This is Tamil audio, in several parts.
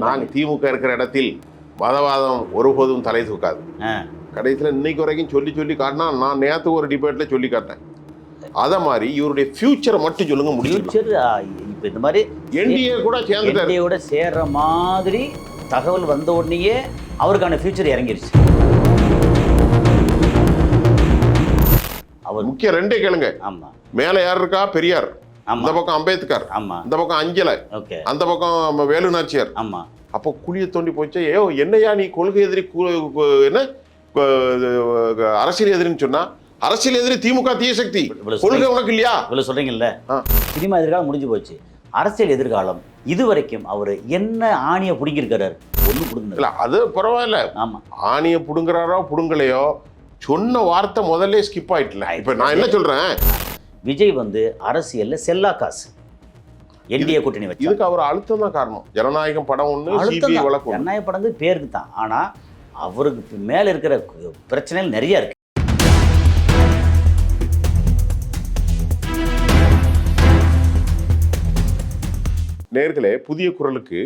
நாங்கள் திமுக இருக்கிற இடத்தில் மதவாதம் ஒருபோதும் தலை தூக்காது. கடைசியில் இன்னைக்கு வரைக்கும் சொல்லி காட்டினா, நான் நேற்று ஒரு டிபேட்டில் சொல்லி காட்டேன். அதை மாதிரி இவருடைய ஃபியூச்சரை மட்டும் சொல்லுங்க முடியும். இப்போ இந்த மாதிரி என்டிஏ கூட சேர்ந்து சேர்ற மாதிரி தகவல் வந்த உடனேயே அவருக்கான ஃபியூச்சர் இறங்கிருச்சு. அவர் முக்கியம் ரெண்டே கேளுங்க. ஆமா, மேல யார் இருக்கா? பெரியார். இந்த பக்கம் அம்பேத்கர். ஆமா. இந்த பக்கம் அஞ்சலை. ஓகே. அந்த பக்கம் வேலு நாச்சியார். ஆமா. அப்போ குழியை தோண்டி போச்சு. என்னையா நீ கொள்கை எதிரி, என்ன அரசியல் எதிரின்னு சொன்னா, அரசியல் எதிரி திமுக தீய சக்தி, கொள்கை உனக்கு இல்லையா? இவ்வளவு சொல்றீங்கல்ல. சினிமா எதிர்காலம் முடிஞ்சு போச்சு, அரசியல் எதிர்காலம் இதுவரைக்கும் அவரு என்ன ஆணியை புடுங்கிருக்கிறாரு? ஒண்ணு புடுங்கல. அது பரவாயில்ல. ஆமா, ஆணியை புடுங்குறாரோ புடுங்கலையோ, சொன்ன வார்த்தை முதல்ல ஸ்கிப் ஆயிட்டல. இப்ப நான் என்ன சொல்றேன், விஜய் அரசியல்ல செல்லா காசு என்டிஏ கூட்டணி வச்சு, இதுக்கு அவர் அழுத்தம் தான் காரணம். ஜனநாயகம் படம் ஒண்ணு, சிபிஐ வழக்கு. ஜனநாயக படம் பேருக்கு தான், ஆனா அவருக்கு மேல இருக்கிற பிரச்சனைகள் நிறைய இருக்கு. நேர்களே, புதிய குரலுக்கு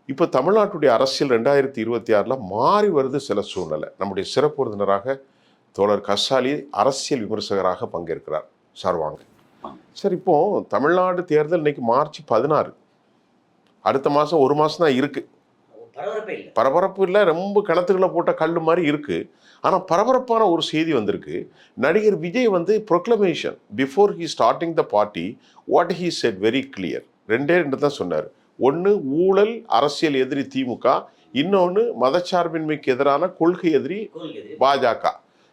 இப்போ தமிழ்நாட்டுடைய அரசியல் 2026 மாறி வருது சில சூழ்நிலை. நம்முடைய சிறப்பு விருந்தினராக தோழர் கசாலி அரசியல் விமர்சகராக பங்கேற்கிறார். சார் வாங்க. சார், இப்போ தமிழ்நாடு தேர்தல் இன்னைக்கு மார்ச் 16, அடுத்த மாதம் ஒரு மாதம் தான் இருக்கு. பரபரப்பு இல்லை, ரொம்ப கிணத்துக்களை போட்ட கல் மாதிரி இருக்கு. ஆனால் பரபரப்பான ஒரு செய்தி வந்திருக்கு. நடிகர் Vijay proclamation before he starting the party, what he said very clear. ரெண்டே தான் சொன்னார். ஒன்று ஊழல் அரசியல் எதிரி திமுக, இன்னொன்று மதச்சார்பின்மைக்கு எதிரான கொள்கை எதிரி பாஜக.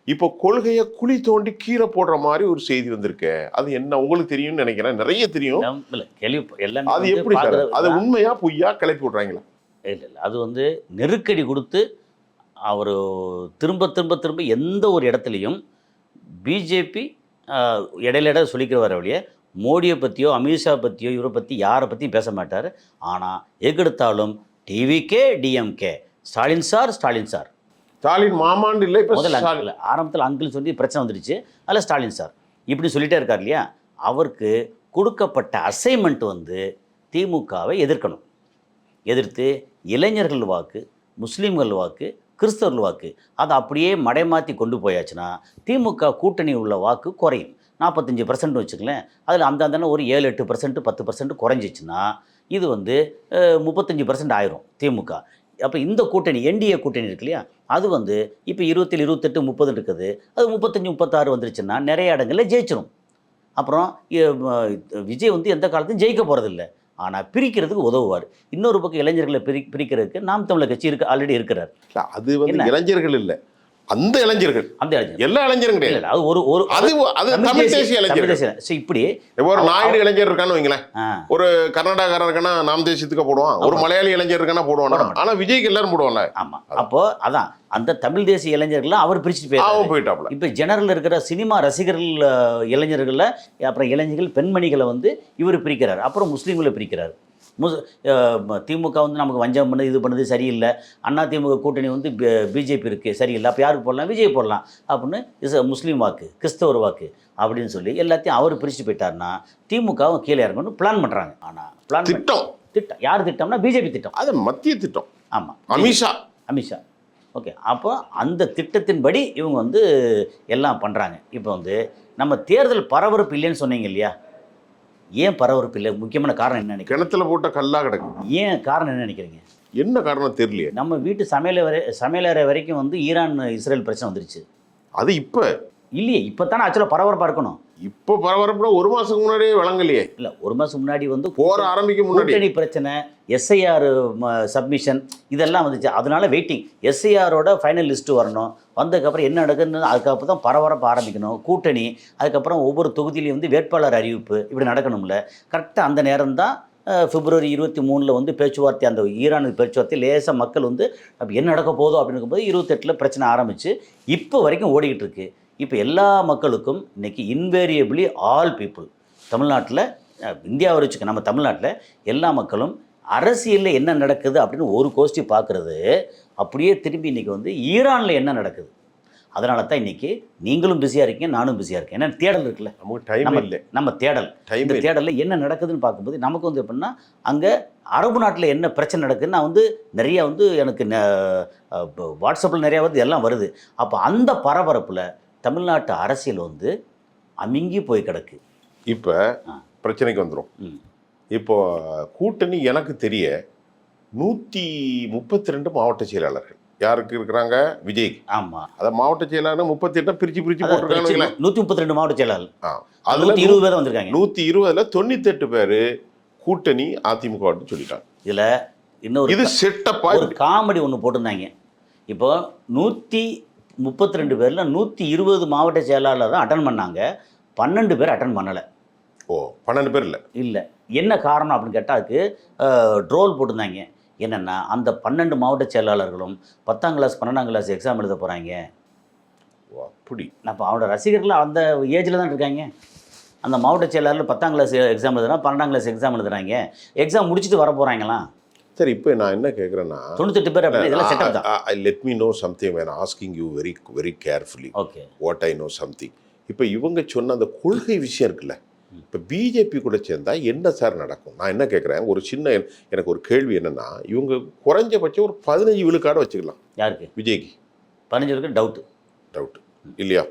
இப்போ கொள்கையை குழி தோண்டி கீழே போடுற மாதிரி ஒரு செய்தி வந்திருக்கு. அது என்ன உங்களுக்கு தெரியும்னு நினைக்கிறேன், நிறைய தெரியும். அது எப்படி சார், அது உண்மையா பொய்யா கிளப்பி விடுறாங்களா? இல்லை, அது நெருக்கடி கொடுத்து அவர் திரும்ப திரும்ப திரும்ப எந்த ஒரு இடத்துலையும் பிஜேபி இடையில சொல்லிக்கிற வர வழியே மோடியை பற்றியோ அமித்ஷா பற்றியோ இவரை பற்றி யாரை பற்றியும் பேச மாட்டார். ஆனால் எங்கெடுத்தாலும் TVK DMK, Stalin sir Stalin sir, Stalin மாமாண்டு இல்லை. இப்போ முதல்ல ஆரம்பத்தில் அங்கிள் சொல்லி பிரச்சனை வந்துடுச்சு, அதில் ஸ்டாலின் சார் இப்படி சொல்லிட்டே இருக்கார் இல்லையா. அவருக்கு கொடுக்கப்பட்ட அசைன்மெண்ட் திமுகவை எதிர்க்கணும். எதிர்த்து இளைஞர்கள் வாக்கு, முஸ்லீம்கள் வாக்கு, கிறிஸ்தவர்கள் வாக்கு, அதை அப்படியே மடைமாற்றி கொண்டு போயாச்சுன்னா திமுக கூட்டணி உள்ள வாக்கு குறையும். 45% வச்சுக்கலேன். அதில் அந்த ஒரு 7-8%, 10% குறைஞ்சிச்சுன்னா இது 35% ஆயிரும் திமுக. அப்போ இந்த கூட்டணி என்டிஏ கூட்டணி இருக்கு இல்லையா, அது இப்போ 27, 28, 30 இருக்குது. அது 35, 36 வந்துருச்சுன்னா நிறைய இடங்களில் ஜெயிச்சிடும். அப்புறம் விஜய் எந்த காலத்தையும் ஜெயிக்க போகிறதில்ல, ஆனால் பிரிக்கிறதுக்கு உதவுவார். இன்னொரு பக்கம் இளைஞர்களை பிரிக்கிறதுக்கு நாம் தமிழர் கட்சி ஆல்ரெடி இருக்கிறார். அது இளைஞர்கள் இல்லை, அந்த இளைஞர்கள், எல்லா இளைஞரும் கிடையாது. அது தமிழ் தேசிய இளைஞர்கள். இப்படி ஒரு நாயுடு இளைஞர் இருக்கான்னு வைங்களேன், ஒரு கர்நாடகாரன் இருக்கானா நாம் தேசியத்துக்கு போடுவான், ஒரு மலையாளி இளைஞர் இருக்கானா போடுவான். ஆனா விஜய்க்கு எல்லாரும் போடுவாங்க. ஆமா, அப்போ அதான் அந்த தமிழ் தேசிய இளைஞர்கள் அவர் பிரிச்சுட்டு போயிட்டாப்ல. இப்போ ஜெனரல் இருக்கிற சினிமா ரசிகர்கள் இளைஞர்களில், அப்புறம் இளைஞர்கள் பெண்மணிகளை இவர் பிரிக்கிறார். அப்புறம் முஸ்லீம்களை பிரிக்கிறார். திமுக நமக்கு வஞ்சம் பண்ணுது, இது பண்ணுது சரியில்லை. அண்ணா திமுக கூட்டணி பிஜேபி இருக்குது சரியில்லை, அப்போ யாருக்கு போடலாம்? விஜய் போடலாம் அப்படின்னு முஸ்லீம் வாக்கு, கிறிஸ்தவர் வாக்கு அப்படின்னு சொல்லி எல்லாத்தையும் அவர் பிரித்து போயிட்டார்னா திமுகவும் கீழே இறங்கணும்னு பிளான் பண்ணுறாங்க. ஆனால் திட்டம் யார் திட்டம்னா பிஜேபி திட்டம், அது மத்திய திட்டம். ஆமாம், அமித்ஷா. ஓகே, அப்போ அந்த திட்டத்தின்படி இவங்க எல்லாம் பண்ணுறாங்க. இப்போ நம்ம தேர்தல் பரபரப்பு இல்லைன்னு சொன்னீங்க இல்லையா, ஏன் பரபரப்பு இல்லை? முக்கியமான காரணம் என்ன நினைக்கிறீங்க? கிணத்துல போட்ட கல்லா கிடக்கு. ஏன் காரணம் என்ன நினைக்கிறீங்க? என்ன காரணம் தெரியலையே. நம்ம வீட்டு சமையலறை வரைக்கும் ஈரான் இஸ்ரேல் பிரச்சனை வந்துருச்சு. அது இப்போ இல்லையே, இப்போ தானே ஆக்சுவலாக பரபரப்பாக இருக்கணும். இப்போ பரபரப்புனா ஒரு மாதத்துக்கு முன்னாடியே வழங்கலையே. இல்லை, ஒரு மாதம் முன்னாடி போற ஆரம்பிக்க முன்னாடி கூட்டணி பிரச்சனை, எஸ்ஐஆர் சப்மிஷன் இதெல்லாம் வந்துச்சு. அதனால வெயிட்டிங். எஸ்ஐஆரோட ஃபைனல் லிஸ்ட்டு வரணும், வந்ததுக்கப்புறம் என்ன நடக்குதுன்னு அதுக்கப்புறம் தான் பரபரப்பு ஆரம்பிக்கணும். கூட்டணி, அதுக்கப்புறம் ஒவ்வொரு தொகுதியிலையும் வேட்பாளர் அறிவிப்பு இப்படி நடக்கணும்ல. கரெக்டாக அந்த நேரம் தான் பிப்ரவரி 23 பேச்சுவார்த்தை, அந்த ஈரானுக்கு பேச்சுவார்த்தை லேசாக மக்கள் அப்போ என்ன நடக்க போதோ அப்படின்னு இருக்கும்போது 28 பிரச்சனை ஆரம்பித்து இப்போ வரைக்கும் ஓடிக்கிட்டு இருக்கு. இப்போ எல்லா மக்களுக்கும் இன்றைக்கி இன்வேரியபிளி ஆல் பீப்புள் தமிழ்நாட்டில், இந்தியாவை வச்சுக்க நம்ம தமிழ்நாட்டில் எல்லா மக்களும் அரசியலில் என்ன நடக்குது அப்படின்னு ஒரு கோஷ்டி பார்க்குறது, அப்படியே திரும்பி இன்றைக்கி ஈரானில் என்ன நடக்குது அதனால தான் இன்னைக்கு நீங்களும் பிஸியாக இருக்கீங்க, நானும் பிஸியாக இருக்கேன். ஏன்னா தேடல் இருக்குல்ல, நமக்கு டைம் நம்ம இல்லை. நம்ம தேடல். டைம் இந்த தேடலில் என்ன நடக்குதுன்னு பார்க்கும்போது நமக்கு வந்து எப்படின்னா, அங்கே அரபு நாட்டில் என்ன பிரச்சனை நடக்குதுன்னு நான் வந்து நிறையா வந்து எனக்கு வாட்ஸ்அப்பில் நிறையா வந்து எல்லாம் வருது. அப்போ அந்த பரபரப்பில் தமிழ்நாட்டு அரசியல் வந்து அமுங்கி போய் கிடக்கு. இப்போ ஆ. பிரச்சனைக்கு வந்துடும். ம். இப்போ கூட்டணி எனக்கு தெரிய 132 மாவட்ட செயலாளர்கள் யாருக்கு இருக்கிறாங்க? விஜய். ஆமாம், அதான் மாவட்ட செயலாளர் 38 பிரிச்சு போட்டிருக்காங்க. 132 மாவட்ட செயலாளர், அதுல 120 பேர் வந்திருக்காங்க. 120ல 98 பேரு கூட்டணி அதிமுக சொல்லிட்டாங்க. இதில் இன்னொரு இது செட்டப்பா ஒரு காமெடி ஒன்று போட்டிருந்தாங்க. இப்போ 132 பேரில் 120 மாவட்ட செயலாளர் தான் அட்டன் பண்ணாங்க, 12 பேர் அட்டன் பண்ணலை. ஓ 12 பேர் இல்லை. இல்லை, என்ன காரணம் அப்படின்னு கேட்டால் அதுக்கு ட்ரோல் போட்டிருந்தாங்க. என்னென்னா, அந்த 12 மாவட்ட செயலாளர்களும் 10ஆம் கிளாஸ் 12ஆம் கிளாஸ் எக்ஸாம் எழுத போகிறாங்க. ஓ அப்படி. அப்போ அவனோட ரசிகர்கள் அந்த ஏஜில் தான் இருக்காங்க. அந்த மாவட்ட செயலாளர் 10ஆம் கிளாஸ் எக்ஸாம் எழுதுனா 12ஆம் கிளாஸ் எக்ஸாம் எழுதுறாங்க, எக்ஸாம் முடிச்சுட்டு வர போகிறாங்களாம். சரி, இப்போ நான் என்ன கேட்குறேன்னா, 98 பேர் அப்படி இதெல்லாம் செட்டப் தான். Let me know something when asking you very very carefully. Okay, what I know something. இப்போ இவங்க சொன்ன அந்த கொள்கை விஷயம் இருக்குல்ல, இப்போ பிஜேபி கூட சேர்ந்தா என்ன சார் நடக்கும்? நான் என்ன கேட்குறேன், ஒரு சின்ன எனக்கு ஒரு கேள்வி என்னன்னா, இவங்க குறைஞ்சபட்சம் ஒரு 15 விழுக்காடு வச்சுக்கலாம். யாருக்கு? விஜய்க்கு. 15 பேருக்கு டவுட் இல்லையா?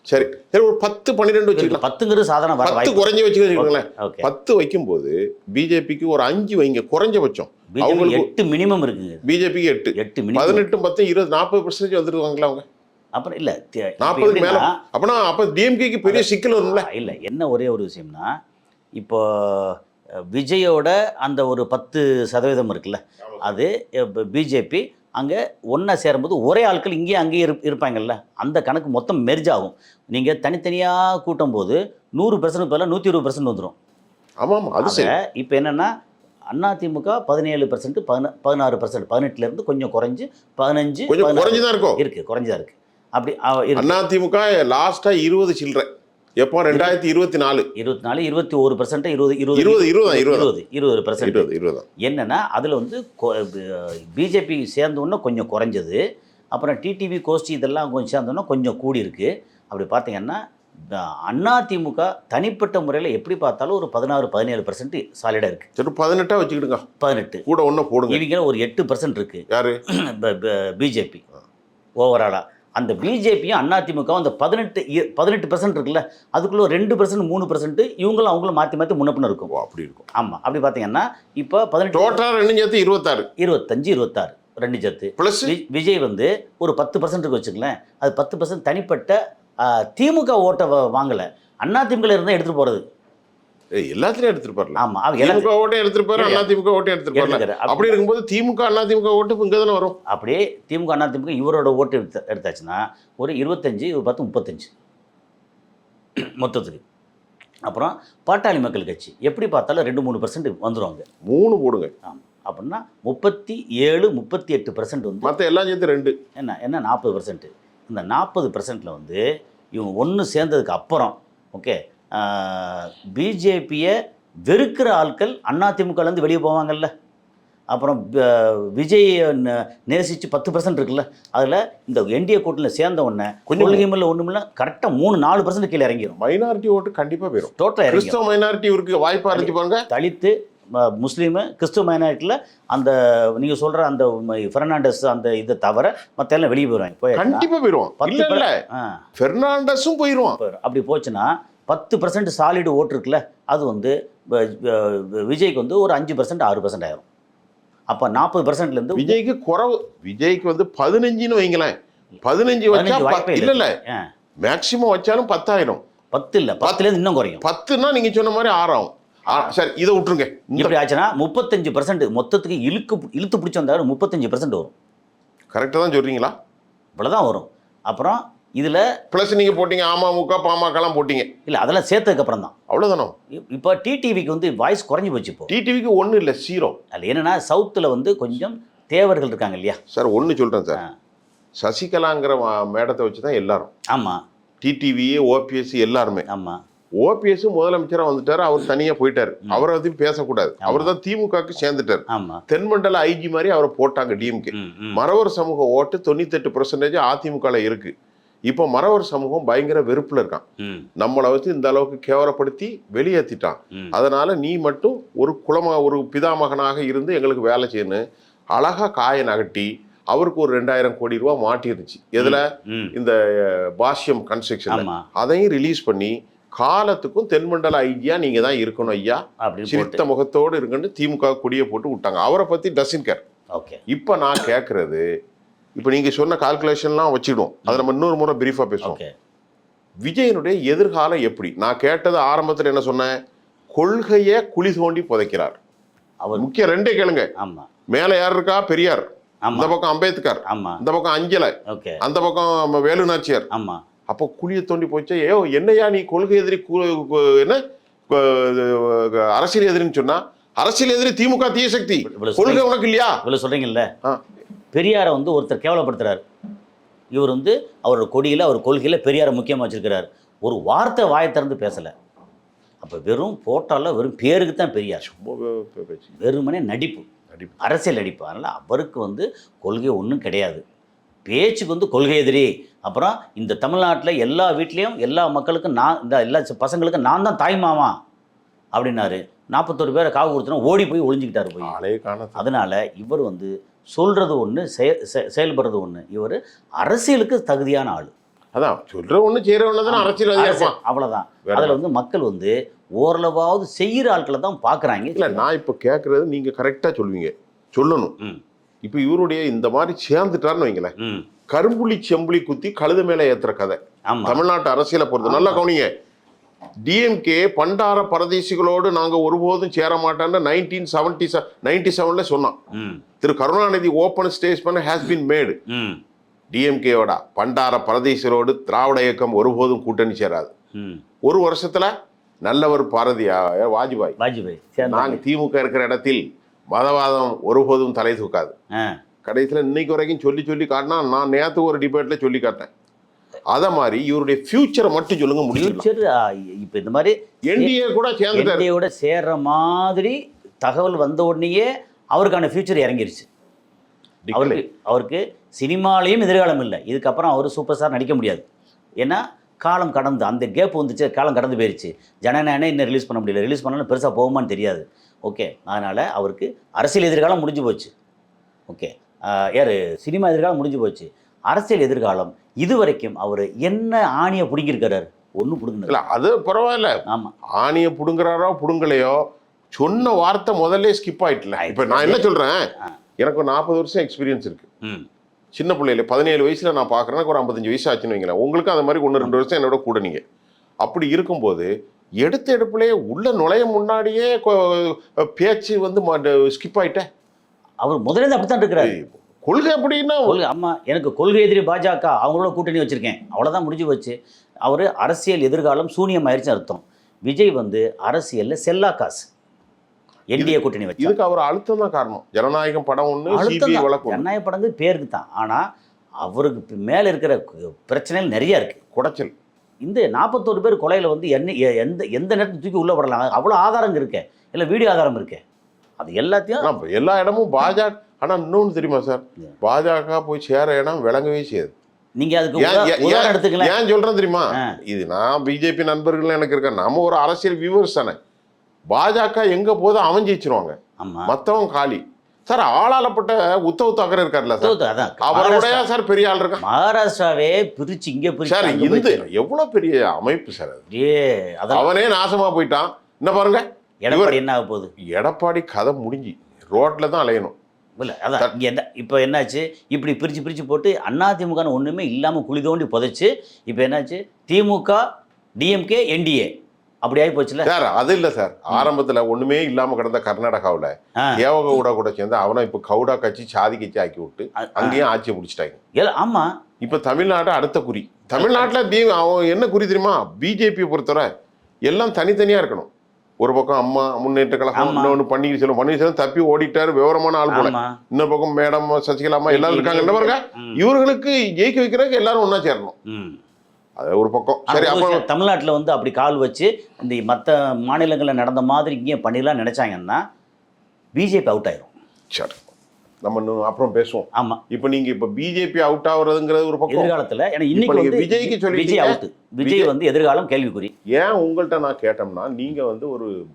சரி சரி, ஒரு 10-12 வச்சுக்கலாம். 10ங்கிறது சாதாரண 10 குறைஞ்சி வச்சுக்கோங்களேன். ஓகே, 10 வைக்கும்போது பிஜேபிக்கு ஒரு 5 வைங்க குறைஞ்சபட்சம். அவங்களுக்கு 8 மினிமம் இருக்குங்க. பிஜேபிக்கு 8 மினிமம். 18 10 20 40% வந்துருவாங்களா அவங்க? அப்புறம் இல்லை 40 மேல. அப்போ டிஎம்கேக்கு பெரிய சிக்கல் வரும்ல. இல்லை, என்ன ஒரே ஒரு விஷயம்னா, இப்போ விஜயோட அந்த ஒரு 10% இருக்குல்ல, அது பிஜேபி அங்கே ஒன்றா சேரும்போது ஒரே ஆட்கள் அங்கேயே இருப்பாங்கல்ல, அந்த கணக்கு மொத்தம் மெர்ஜ் ஆகும். நீங்கள் தனித்தனியாக கூட்டும் போது 100% பதிலாக 120% வந்துடும். ஆமாம், அது சரி. இப்போ என்னென்னா, அதிமுக 17%, 16%, 18லேருந்து கொஞ்சம் குறைஞ்சி 15 கொஞ்சம் குறைஞ்சி தான் இருக்கும். குறைஞ்சி தான் இருக்குது. அப்படி அதிமுக லாஸ்டா 20 சில்லற. எப்போ? 2024 21%, 20% என்னன்னா, அதில் வந்து பிஜேபி சேர்ந்தோன்னா கொஞ்சம் குறைஞ்சது, அப்புறம் டிடிவி கோஷ்டி இதெல்லாம் கொஞ்சம் சேர்ந்தோன்னா கொஞ்சம் கூடி இருக்கு. அப்படி பார்த்தீங்கன்னா அதிமுக தனிப்பட்ட முறையில் எப்படி பார்த்தாலும் ஒரு 16-17% சாலிடாக இருக்குது. சரி, 18 வச்சுக்கிடுங்க. 18 கூட ஒன்று போடுங்க. இவங்க ஒரு 8% இருக்குது. யாரு? பிஜேபி ஓவராலாக. அந்த பிஜேபியும் அதிமுகவும் அந்த 18% இருக்குல்ல, அதுக்குள்ளே 2% 3% இவங்களும் அவங்களும் மாற்றி முன்னப்பின்னு இருக்கும். அப்படி இருக்கும். ஆமாம், அப்படி பார்த்தீங்கன்னா இப்போ 18 டோட்டலாக 2 சேர்த்து 26, 25, 26 2 சேர்த்து ப்ளஸ் விஜய் வந்து ஒரு 10% வச்சுக்கலேன். அது 10% தனிப்பட்ட திமுக ஓட்டை வாங்கலை, அதிமுக இருந்தால் எடுத்துகிட்டு போகிறது. எல்லாத்துலயும் எடுத்துருப்பாரு. ஆமா, திமுக ஓட்டையும் எடுத்துருப்பாரு, அதிமுக ஓட்டையும் எடுத்துருப்பாரு. அப்படி இருக்கும்போது திமுக அதிமுக ஓட்டு இங்கே தானே வரும். அப்படியே திமுக அதிமுக இவரோட ஓட்டு எடுத்தாச்சுன்னா ஒரு 25, 10, 35 மொத்தத்துக்கு. அப்புறம் பாட்டாளி மக்கள் கட்சி எப்படி பார்த்தாலும் 2-3% வந்துடுவாங்க. 3 போடுங்க. ஆமாம், அப்படின்னா 37, 38% வந்து மற்ற எல்லாம் சேர்த்து 2 என்ன 40%. இந்த 40%ல் வந்து இவங்க ஒன்று சேர்ந்ததுக்கு அப்புறம் ஓகே, பிஜேபியை வெறுக்கிற ஆட்கள் அதிமுகலேருந்து வெளியே போவாங்கல்ல. அப்புறம் விஜய் நேசித்து 10% இருக்குல்ல, அதில் இந்த என்டிஏ கூட்டணியில் சேர்ந்த உடனே கொள்கைமில்ல ஒன்றுமில்ல கரெக்டாக 3-4% கீழே இறங்கிடும். மைனாரிட்டி ஓட்டு கண்டிப்பாக போயிடும். டோட்டலாக கிறிஸ்தவ மைனாரிட்டி இருக்கு வாய்ப்பாக இருந்துப்பாங்க. தலித்து, முஸ்லீமு, கிறிஸ்துவ மைனாரிட்டியில் அந்த நீங்கள் சொல்கிற அந்த பெர்னாண்டஸ் அந்த இதை தவிர மற்ற எல்லாம் வெளியே போயிடுவாங்க. கண்டிப்பாக போயிடுவான். 10 பெர்னாண்டஸும் போயிடுவான். அப்படி போச்சுன்னா 10% சாலிடு ஓட்டு இருக்குல்ல, அது வந்து விஜய்க்கு வந்து ஒரு 5%, 6% ஆயிரும். அப்போ 40%லேருந்து விஜய்க்கு குறவு. விஜய்க்கு வந்து 15ன்னு வைங்களேன். 15 வச்சா இல்லை மேக்சிமம் வச்சாலும் 10 ஆயிடும். 10 இல்லை, 10லேருந்து இன்னும் குறையும். 10னா நீங்கள் சொன்ன மாதிரி 6 ஆகும். சரி, இதை விட்டுருங்க. இப்படி ஆச்சுன்னா 35% மொத்தத்துக்கு இழுத்து பிடிச்சி வந்தாலும் 35% வரும். கரெக்டாக தான் சொல்கிறீங்களா? இவ்வளோதான் வரும். அப்புறம் இதில் ப்ளஸ் நீங்கள் போட்டிங்க அமமுக பாமகலாம் போட்டிங்க. இல்லை, அதெல்லாம் சேர்த்ததுக்கு அப்புறம் தான். அவ்வளோதானோ? இப்போ டிடிவிக்கு வந்து வாய்ஸ் குறைஞ்சி போச்சு. இப்போ டிடிவிக்கு 1 இல்லை 0. அதில் என்னென்னா சவுத்தில் வந்து கொஞ்சம் தேவர்கள் இருக்காங்க இல்லையா சார். ஒன்று சொல்கிறேன் சார், சசிகலாங்கிற மேடத்தை வச்சு தான் எல்லாரும். ஆமாம், டிடிவியே ஓபிஎஸ் எல்லாருமே. ஆமாம், ஓபிஎஸ் முதலமைச்சராக வந்துட்டாரு, அவர் தனியாக போயிட்டாரு, அவரை பற்றி பேசக்கூடாது. அவர் தான் திமுகவுக்கு சேர்ந்துட்டார். ஆமாம், தென்மண்டல ஐஜி மாதிரி அவரை போட்டாங்க டிஎம்கே. மறவர் சமூக ஓட்டு 98% அதிமுகவில் இருக்கு. இப்போ மறவர் சமூகம் பயங்கர வெறுப்புல இருக்கான். நம்மளை வச்சு இந்த அளவுக்கு கேவலப்படுத்தி வெளியேற்றிட்டான். அதனால நீ மட்டும் ஒரு பிதாமகனாக இருந்து எங்களுக்கு வேலை செய்யணும். அழகா காயை நகட்டி அவருக்கு ஒரு 2000 கோடி ரூபா மாட்டிருந்துச்சு. எதுல? இந்த பாஷ்யம் கன்ஸ்ட்ரக்ஷன். அதையும் ரிலீஸ் பண்ணி காலத்துக்கும் தென்மண்டல ஐயா நீங்க தான் இருக்கணும் ஐயா, சிரித்த முகத்தோடு இருக்குன்னு திமுக கொடியை போட்டு விட்டாங்க. அவரை பத்தி டசன் கேர். இப்ப நான் கேட்கறது, இப்ப நீங்க சொன்ன கால்குலேஷன்லாம் வச்சிடும், அதை நம்ம இன்னொரு முறை பிரீஃபா பேசுவோம். விஜயனுடைய எதிர்காலம் எப்படி? நான் கேட்டது ஆரம்பத்தில் என்ன சொன்னேன்? கொள்கையை குழி தோண்டி புதைக்கிறார். அவர் முக்கியம் ரெண்டே கேளுங்க. மேல யார் இருக்கா? பெரியார். இந்த பக்கம் அம்பேத்கர், இந்த பக்கம் அஞ்சலை, அந்த பக்கம் வேலு நாச்சியார். அப்போ குழியை தோண்டி போச்சு. என்னையா நீ கொள்கை எதிரி, என்ன அரசியல் எதிரின்னு சொன்னா, அரசியல் எதிரி திமுக தீய சக்தி, கொள்கை உனக்கு இல்லையா? இவ்வளவு சொல்றீங்கல்ல. பெரியாரை ஒருத்தர் கேவலப்படுத்துறாரு. இவர் அவரோட கொடியில, அவர் கொள்கையில பெரியாரை முக்கியமா வச்சிருக்கிறார். ஒரு வார்த்தை வாயை திறந்து பேசல. அப்ப வெறும் போட்டால வெறும் பேருக்கு தான் பெரியார். வெறுமனே நடிப்பு, அரசியல் நடிப்பு. அதனால அவருக்கு கொள்கை ஒன்றும் கிடையாது. பேச்சுக்கு கொள்கை எதிரி. அப்புறம் இந்த தமிழ்நாட்டில் எல்லா வீட்லேயும் எல்லா மக்களுக்கும் இந்த எல்லா பசங்களுக்கும் நான் தான் தாய்மாமா அப்படின்னாரு. 41 பேரை காவு கொடுத்தோன்னா ஓடி போய் ஒளிஞ்சிக்கிட்டாரு போய். அதனால இவர் சொல்றது ஒன்று, செயல்படுறது ஒன்று. இவர் அரசியலுக்கு தகுதியான ஆள். அதான் சொல்ற ஒன்று செய்கிற ஒன்று தான் அரசியல். அவ்வளோதான். அதில் மக்கள் ஓரளவாவது செய்கிற ஆட்களை தான் பார்க்குறாங்க. இல்லை, நான் இப்போ கேட்குறது நீங்கள் கரெக்டாக சொல்லுவீங்க, சொல்லணும். இப்போ இவருடைய இந்த மாதிரி சேர்ந்துட்டாருன்னு வைங்களேன், கரும்புலி செம்புலி குத்தி கழுத மேலே ஏற்றுற கதை தமிழ்நாட்டு அரசியலை பொறுத்து. நல்லா கவனிங்க. டிஎம்கே பண்டார பரதேசிகளோடு நாங்கள் ஒருபோதும் சேர மாட்டோன்னு 1997 சொன்னான். திரு Karunanidhi open statement has been made. டிஎம்கேவோட பண்டார பரதேசிகளோடு திராவிட இயக்கம் ஒருபோதும் கூட்டணி சேராது. ஒரு வருஷத்துல நல்லவர் வாஜ்பாய், நாங்கள் திமுக இருக்கிற இடத்தில் மதவாதம் ஒருபோதும் தலை தூக்காது. கடைசியில் இன்னைக்கு வரைக்கும் சொல்லி காட்டினா, நான் நேற்று ஒரு டிபேட்ல சொல்லி காட்டேன். அத மாதிரி இவருடைய ஃபியூச்சரை மட்டும் சொல்லுங்க முடியும். இப்போ இந்த மாதிரி என்டிஏ கூட சேர்ந்துட்டாரு, சேர்ற மாதிரி தகவல் வந்த உடனேயே அவருக்கான ஃபியூச்சர் இறங்கிருச்சு. அவருக்கு சினிமாலையும் எதிர்காலம் இல்லை. இதுக்கப்புறம் அவர் சூப்பர் ஸ்டார் நடிக்க முடியாது. ஏன்னா காலம் கடந்து அந்த கேப் காலம் கடந்து போயிடுச்சு. ஜனநாயகனே இன்னும் ரிலீஸ் பண்ண முடியல. ரிலீஸ் பண்ணாலும் பெருசாக போகுமான்னு தெரியாது. ஓகே, அதனால் அவருக்கு அரசியல் எதிர்காலம் முடிஞ்சு போச்சு. ஓகே, யார் சினிமா எதிர்காலம் முடிஞ்சு போச்சு. அரசியல் எதிர்காலம் இது வரைக்கும் அவர் என்ன ஆணியை பிடுங்கிருக்கிறாரு? ஒன்றும் பிடுங்கல. அது பரவாயில்ல. ஆமாம், ஆணியை பிடுங்குறாரோ பிடுங்கலையோ, சொன்ன வார்த்தை முதல்ல ஸ்கிப் ஆயிட்டல. இப்போ நான் என்ன சொல்கிறேன், எனக்கு 40 வருஷம் எக்ஸ்பீரியன்ஸ் இருக்கு. சின்ன பிள்ளையில 17 வயசுல நான் பார்க்குறேன், எனக்கு ஒரு 55 வயசு ஆச்சுன்னு வைங்களேன். உங்களுக்கு அந்த மாதிரி 1-2 வருஷம் என்னோட கூட. நீங்கள் அப்படி இருக்கும்போது எடுப்புலேயே உள்ள நுழைய முன்னாடியே பேச்சு ஸ்கிப் ஆயிட்டேன். அவர் முதல்ல அப்படித்தான் இருக்கிறாரு. கொள்கை அப்படின்னா ஆமா, எனக்கு கொள்கை எதிரி பாஜக, அவங்களோட கூட்டணி வச்சிருக்கேன், அவ்வளோதான் முடிஞ்சு போச்சு. அவர் அரசியல் எதிர்காலம் சூனியம் ஆயிடுச்சு அர்த்தம். விஜய் அரசியல்ல செல்லா காசு. என்டிஏ கூட்டணி வச்சு இதுக்கு அவர் அழுத்தம் தான் காரணம். ஜனநாயகம் படம் ஒன்று, சிபிஐ வழக்கு. ஜனநாயக படம் பேருக்கு தான். ஆனால் அவருக்கு மேலே இருக்கிற பிரச்சனைகள் நிறைய இருக்கு. குடைச்சல். இந்த 41 பேர் கொலையில் எந்த நேரத்தில் தூக்கி உள்ள படலாம். அவ்வளோ ஆதாரம் இருக்கு, இல்லை வீடியோ ஆதாரம் இருக்கு. அது எல்லாத்தையும் எல்லா இடமும் பாஜக. ஆனால் இன்னொன்று தெரியுமா சார், பாஜக போய் சேர இடம் விளங்கவே செய்யாது. நீங்க அதுக்கு எடுத்துக்கலாம். ஏன் சொல்றேன் தெரியுமா? இது நான் பிஜேபி நண்பர்கள் எனக்கு இருக்க, நம்ம ஒரு அரசியல் வியூவர்ஸ் தானே. பாஜக எங்க போதும் அவன் ஜெயிச்சிருவாங்க, மத்தவன் காலி. சார், ஆளாளப்பட்ட உத்தவ் தாக்கரே இருக்காருல்ல சார், அவருடைய சார் பெரிய ஆள் இருக்கா. மகாராஷ்டிராவே பிரிச்சு இங்க சார், இந்த எவ்வளவு பெரிய அமைப்பு சார் அது. அவனே நாசமா போயிட்டான். என்ன பாருங்க, எடப்பாடி என்ன ஆக போகுது? எடப்பாடி கதை முடிஞ்சு ரோட்ல தான் அலையணும். இல்லை, அதான் என்ன இப்போ என்னாச்சு, இப்படி பிரித்து போட்டு அதிமுகன்னு ஒன்றுமே இல்லாமல் குழி தோண்டி புதைச்சு இப்போ என்னாச்சு, திமுக டிஎம்கே என்டிஏ அப்படி ஆகி போச்சுல சார். அது இல்லை சார், ஆரம்பத்தில் ஒன்றுமே இல்லாமல் கிடந்த கர்நாடகாவில் தேவகவுடா கூட சேர்ந்து அவனை இப்போ கவுடா கட்சி சாதி கட்சி ஆக்கி விட்டு அங்கேயும் ஆட்சியை முடிச்சிட்டாங்க. ஆமாம், இப்போ தமிழ்நாடு அடுத்த குறி. தமிழ்நாட்டில் அவன் என்ன குறி தெரியுமா? பிஜேபியை பொறுத்தவரை எல்லாம் தனித்தனியாக இருக்கணும். ஒரு பக்கம் அம்மா முன்னேற்ற கழகம், இன்னொன்று பன்னீர்செல்வம் தப்பி ஓடிட்டாரு, விவரமான ஆள் போல. இன்னொரு பக்கம் மேடம் சசிகலா அம்மா எல்லாரும் இருக்காங்க. என்ன பாருங்க, இவர்களுக்கு ஜெயிக்க வைக்கிறதுக்கு எல்லாரும் ஒன்னா சேரணும். அது ஒரு பக்கம். சரி, அப்புறம் தமிழ்நாட்டில் அப்படி கால் வச்சு இந்த மற்ற மாநிலங்களில் நடந்த மாதிரி இங்கேயும் பண்ணிடலாம் நினைச்சாங்கன்னா பிஜேபி அவுட் ஆயிரும். சரி, நம்ம இன்னும் அப்புறம் பேசுவோம். ஆமா, இப்போ நீங்க இப்போ பிஜேபி அவுட் ஆகுறதுங்கிறது ஒரு பக்கம். எதிர்காலத்துல ஏன்னா இப்ப இன்னைக்கு நீங்க வந்து விஜய்க்கு சொல்லிட்டீங்க. விஜய் அவுட், விஜய் வந்து எதிர்காலம் கேள்விக்குறி. ஏன் உங்கள்கிட்ட நான் கேட்டோம்னா நீங்க வந்து ஒரு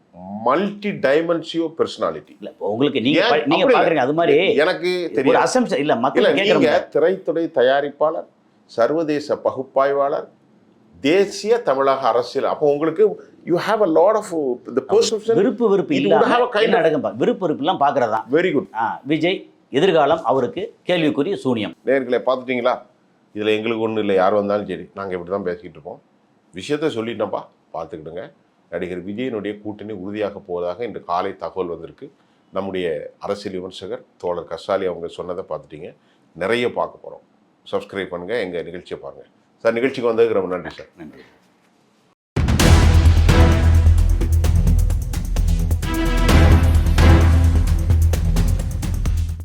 மல்டி டைமென்ஷியோ பர்சனாலிட்டி. இல்ல இப்போ உங்களுக்கு நீங்க ஏன் நீங்க அப்படி இல்ல. பாக்குறீங்க அது மாதிரி எனக்கு ஒரு தெரியும். அசம்ஷன் இல்ல இல்ல, மக்கள் நீங்க கேக்குறாங்க. திரைத்துறை தயாரிப்பாளர், சர்வதேச பகுப்பாய்வாளர், தேசிய தமிழக அரசியல். அப்போ உங்களுக்கு you have a lot of the perception. விருப்பு வெறுப்பு It இல்ல would have a kind of- நடக்கும். விருப்பு வெறுப்பு எல்லாம் பாக்குறதா வெரி குட். விஜய் எதிர்காலம் அவருக்கு கேள்விக்குறி, சூனியம். நேர்களை பார்த்துட்டீங்களா? இதில் எங்களுக்கு ஒன்றும் இல்லை, யார் வந்தாலும் சரி, நாங்கள் இப்படி தான் பேசிக்கிட்டு இருப்போம். விஷயத்த சொல்லிட்டோம்ப்பா, பார்த்துக்கிடுங்க. நடிகர் விஜயனுடைய கூட்டணி உறுதியாக போவதாக இன்று காலை தகவல் வந்திருக்கு. நம்முடைய அரசியல் விமர்சகர் தோழர் கசாலி அவங்க சொன்னதை பார்த்துட்டீங்க. நிறைய பார்க்க போகிறோம். சப்ஸ்கிரைப் பண்ணுங்கள், எங்கள் நிகழ்ச்சியை பாருங்கள். சார், நிகழ்ச்சிக்கு வந்ததுக்கு ரொம்ப நன்றி சார். நன்றி.